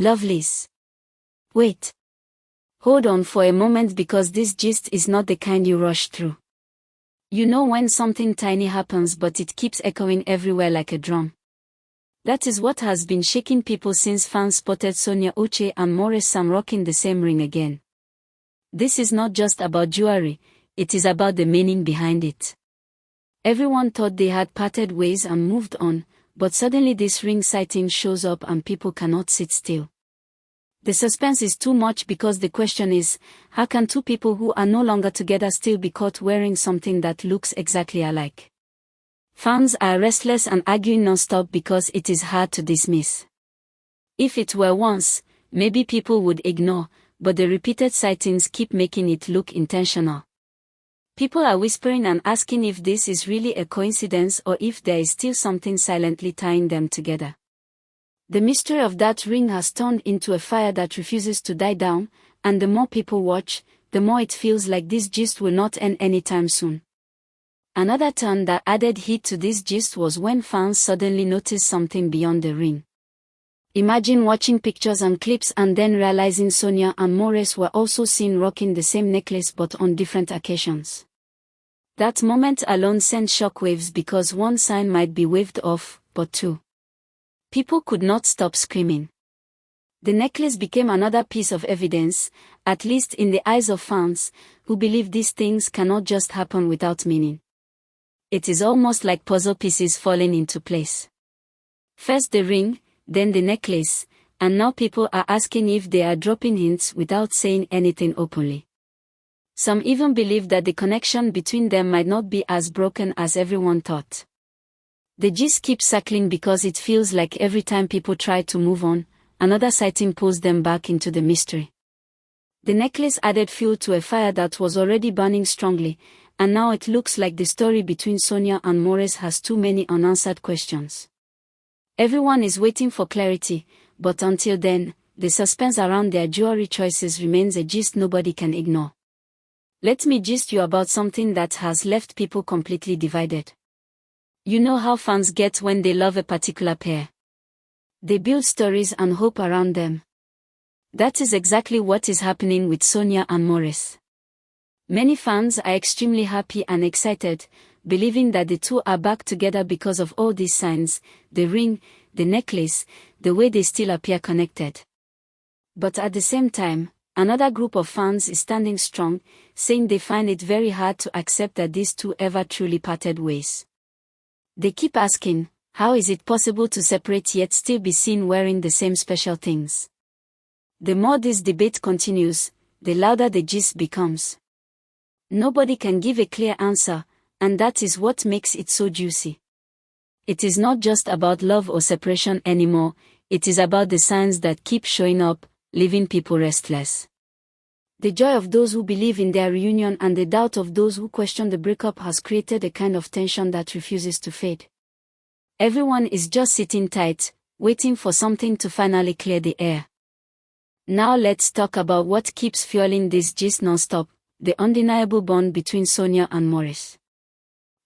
Lovelies. Wait. Hold on for a moment because this gist is not the kind you rush through. You know when something tiny happens but it keeps echoing everywhere like a drum. That is what has been shaking people since fans spotted Sonia Uche and Maurice Sam rocking the same ring again. This is not just about jewelry, it is about the meaning behind it. Everyone thought they had parted ways and moved on, but suddenly this ring sighting shows up and people cannot sit still. The suspense is too much because the question is, how can two people who are no longer together still be caught wearing something that looks exactly alike? Fans are restless and arguing non-stop because it is hard to dismiss. If it were once, maybe people would ignore, but the repeated sightings keep making it look intentional. People are whispering and asking if this is really a coincidence or if there is still something silently tying them together. The mystery of that ring has turned into a fire that refuses to die down, and the more people watch, the more it feels like this gist will not end anytime soon. Another turn that added heat to this gist was when fans suddenly noticed something beyond the ring. Imagine watching pictures and clips and then realizing Sonia and Maurice were also seen rocking the same necklace but on different occasions. That moment alone sent shockwaves because one sign might be waved off, but two. People could not stop screaming. The necklace became another piece of evidence, at least in the eyes of fans, who believe these things cannot just happen without meaning. It is almost like puzzle pieces falling into place. First the ring, then the necklace, and now people are asking if they are dropping hints without saying anything openly. Some even believe that the connection between them might not be as broken as everyone thought. The gist keeps circling because it feels like every time people try to move on, another sighting pulls them back into the mystery. The necklace added fuel to a fire that was already burning strongly, and now it looks like the story between Sonia and Maurice has too many unanswered questions. Everyone is waiting for clarity, but until then, the suspense around their jewelry choices remains a gist nobody can ignore. Let me gist you about something that has left people completely divided. You know how fans get when they love a particular pair. They build stories and hope around them. That is exactly what is happening with Sonia and Maurice. Many fans are extremely happy and excited, believing that the two are back together because of all these signs, the ring, the necklace, the way they still appear connected. But at the same time, another group of fans is standing strong, saying they find it very hard to accept that these two ever truly parted ways. They keep asking, how is it possible to separate yet still be seen wearing the same special things? The more this debate continues, the louder the gist becomes. Nobody can give a clear answer, and that is what makes it so juicy. It is not just about love or separation anymore, it is about the signs that keep showing up, leaving people restless. The joy of those who believe in their reunion and the doubt of those who question the breakup has created a kind of tension that refuses to fade. Everyone is just sitting tight, waiting for something to finally clear the air. Now let's talk about what keeps fueling this gist non-stop, the undeniable bond between Sonia and Maurice.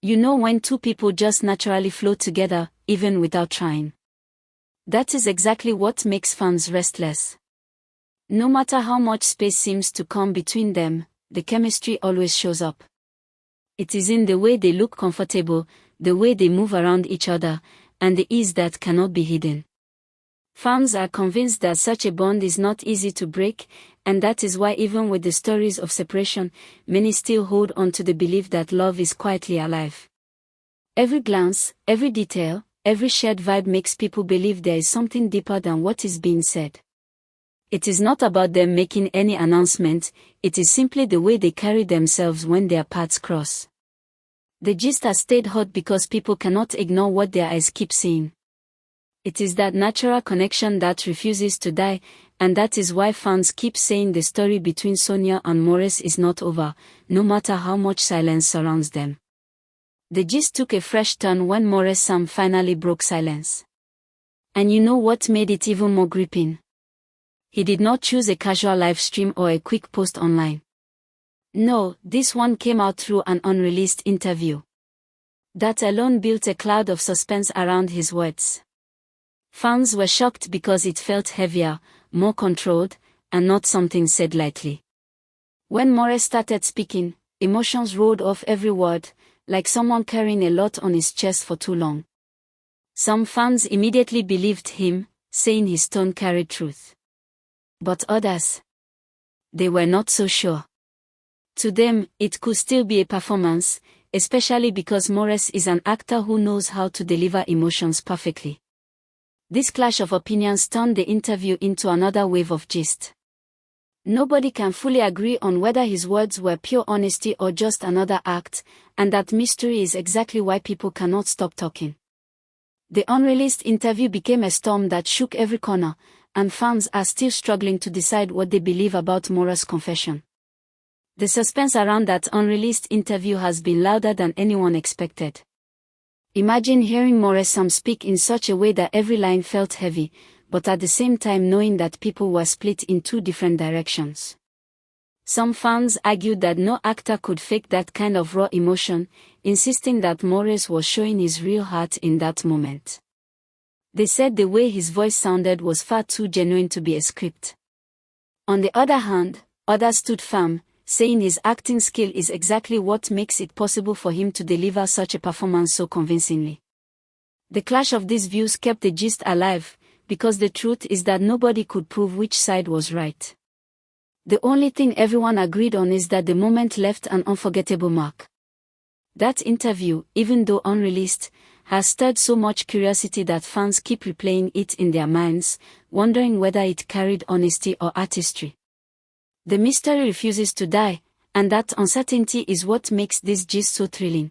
You know when two people just naturally flow together, even without trying. That is exactly what makes fans restless. No matter how much space seems to come between them, the chemistry always shows up. It is in the way they look comfortable, the way they move around each other, and the ease that cannot be hidden. Fans are convinced that such a bond is not easy to break, and that is why even with the stories of separation, many still hold on to the belief that love is quietly alive. Every glance, every detail, every shared vibe makes people believe there is something deeper than what is being said. It is not about them making any announcement, it is simply the way they carry themselves when their paths cross. The gist has stayed hot because people cannot ignore what their eyes keep seeing. It is that natural connection that refuses to die, and that is why fans keep saying the story between Sonia and Maurice is not over, no matter how much silence surrounds them. The gist took a fresh turn when Maurice Sam finally broke silence. And you know what made it even more gripping? He did not choose a casual live stream or a quick post online. No, this one came out through an unreleased interview. That alone built a cloud of suspense around his words. Fans were shocked because it felt heavier, more controlled, and not something said lightly. When Maurice started speaking, emotions rolled off every word, like someone carrying a lot on his chest for too long. Some fans immediately believed him, saying his tone carried truth. But others, they were not so sure. To them, it could still be a performance, especially because Maurice is an actor who knows how to deliver emotions perfectly. This clash of opinions turned the interview into another wave of gist. Nobody can fully agree on whether his words were pure honesty or just another act, and that mystery is exactly why people cannot stop talking. The unreleased interview became a storm that shook every corner, and fans are still struggling to decide what they believe about Maurice's confession. The suspense around that unreleased interview has been louder than anyone expected. Imagine hearing Maurice Sam speak in such a way that every line felt heavy, but at the same time knowing that people were split in two different directions. Some fans argued that no actor could fake that kind of raw emotion, insisting that Maurice was showing his real heart in that moment. They said the way his voice sounded was far too genuine to be a script. On the other hand, others stood firm, saying his acting skill is exactly what makes it possible for him to deliver such a performance so convincingly. The clash of these views kept the gist alive, because the truth is that nobody could prove which side was right. The only thing everyone agreed on is that the moment left an unforgettable mark. That interview, even though unreleased, has stirred so much curiosity that fans keep replaying it in their minds, wondering whether it carried honesty or artistry. The mystery refuses to die, and that uncertainty is what makes this gist so thrilling.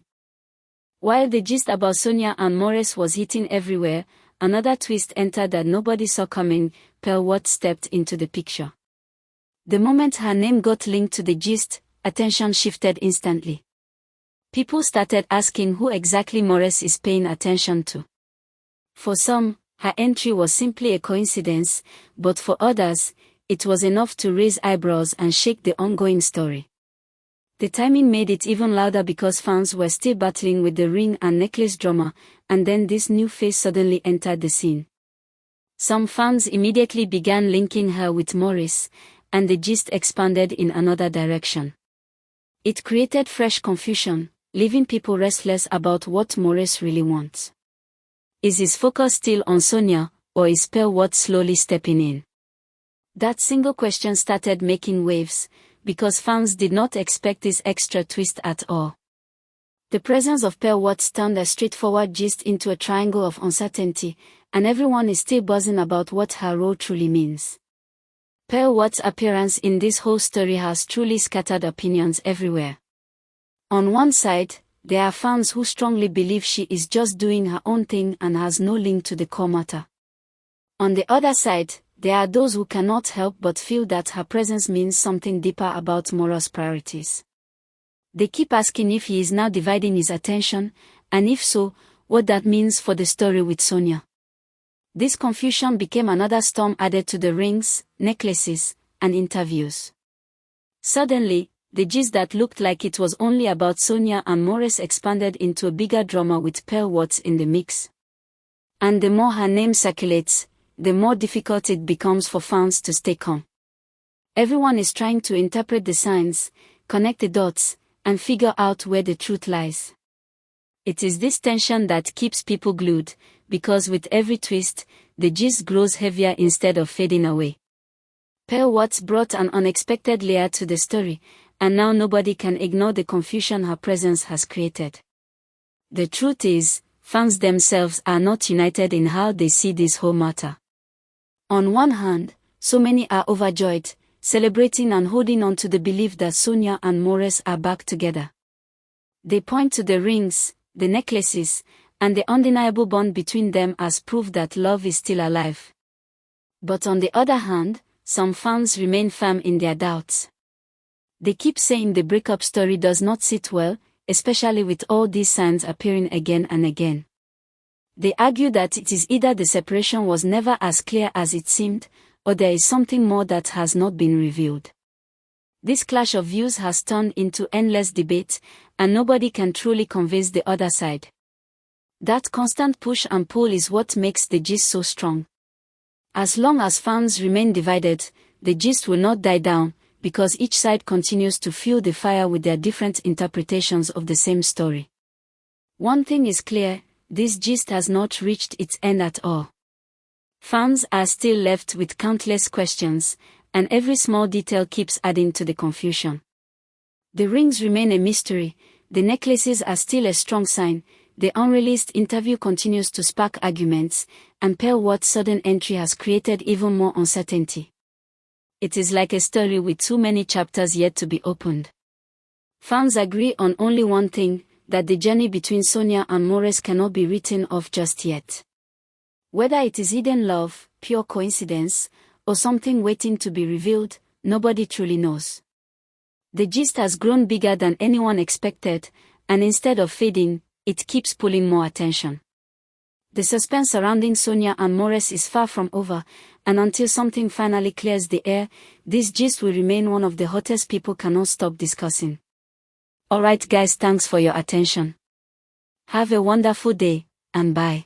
While the gist about Sonia and Maurice was hitting everywhere, another twist entered that nobody saw coming. Pearl Watts stepped into the picture. The moment her name got linked to the gist, attention shifted instantly. People started asking who exactly Maurice is paying attention to. For some, her entry was simply a coincidence, but for others, it was enough to raise eyebrows and shake the ongoing story. The timing made it even louder because fans were still battling with the ring and necklace drama, and then this new face suddenly entered the scene. Some fans immediately began linking her with Maurice, and the gist expanded in another direction. It created fresh confusion, leaving people restless about what Maurice really wants. Is his focus still on Sonia, or is Pearl Watts slowly stepping in? That single question started making waves, because fans did not expect this extra twist at all. The presence of Pearl Watts turned a straightforward gist into a triangle of uncertainty, and everyone is still buzzing about what her role truly means. Pearl Watts' appearance in this whole story has truly scattered opinions everywhere. On one side, there are fans who strongly believe she is just doing her own thing and has no link to the core matter. On the other side, there are those who cannot help but feel that her presence means something deeper about Maurice's priorities. They keep asking if he is now dividing his attention, and if so, what that means for the story with Sonia. This confusion became another storm added to the rings, necklaces, and interviews. Suddenly, the gist that looked like it was only about Sonia and Maurice expanded into a bigger drama with Pearl Watts in the mix. And the more her name circulates, the more difficult it becomes for fans to stay calm. Everyone is trying to interpret the signs, connect the dots, and figure out where the truth lies. It is this tension that keeps people glued, because with every twist, the gist grows heavier instead of fading away. Pearl Watts brought an unexpected layer to the story, and now nobody can ignore the confusion her presence has created. The truth is, fans themselves are not united in how they see this whole matter. On one hand, so many are overjoyed, celebrating and holding on to the belief that Sonia and Maurice are back together. They point to the rings, the necklaces, and the undeniable bond between them as proof that love is still alive. But on the other hand, some fans remain firm in their doubts. They keep saying the breakup story does not sit well, especially with all these signs appearing again and again. They argue that it is either the separation was never as clear as it seemed, or there is something more that has not been revealed. This clash of views has turned into endless debate, and nobody can truly convince the other side. That constant push and pull is what makes the gist so strong. As long as fans remain divided, the gist will not die down, because each side continues to fuel the fire with their different interpretations of the same story. One thing is clear, this gist has not reached its end at all. Fans are still left with countless questions, and every small detail keeps adding to the confusion. The rings remain a mystery, the necklaces are still a strong sign, the unreleased interview continues to spark arguments, and Pearl Ward's sudden entry has created even more uncertainty. It is like a story with too many chapters yet to be opened. Fans agree on only one thing, that the journey between Sonia and Maurice cannot be written off just yet. Whether it is hidden love, pure coincidence, or something waiting to be revealed, nobody truly knows. The gist has grown bigger than anyone expected, and instead of fading, it keeps pulling more attention. The suspense surrounding Sonia and Maurice is far from over, and until something finally clears the air, this gist will remain one of the hottest people cannot stop discussing. Alright guys, thanks for your attention. Have a wonderful day, and bye.